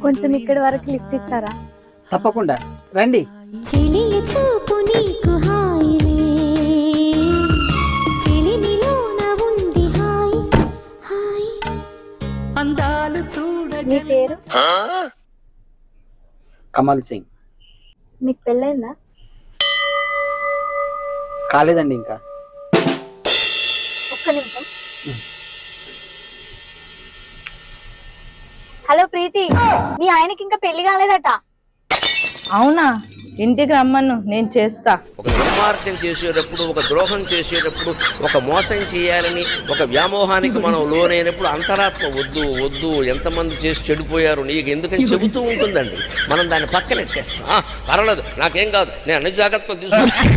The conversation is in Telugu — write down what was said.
కొంచెం ఇక్కడి వరకు లిఫ్ట్ ఇస్తారా? తప్పకుండా రండి. మీ పేరు? కమల్ సింగ్. మీకు పెళ్ళైందా? కాలేదండి ఇంకా. ఒక్క నిమిషం. హలో ప్రీతి, మీ ఆయనకి ఇంకా పెళ్లి కాలేదట. అవునా? ఇంటికి రమ్మను, నేను చేస్తా. ఒక దుర్మార్గం చేసేటప్పుడు, ఒక ద్రోహం చేసేటప్పుడు, ఒక మోసం చేయాలని ఒక వ్యామోహానికి మనం లోనైనప్పుడు అంతరాత్మ వద్దు వద్దు ఎంతమంది చేసి చెడిపోయారు నీకు ఎందుకని చెబుతూ ఉంటుందండి. మనం దాన్ని పక్కనెట్టేస్తాం. పర్వాలేదు, నాకేం కాదు, నేను అన్ని జాగ్రత్తలు తీసుకుంటాను.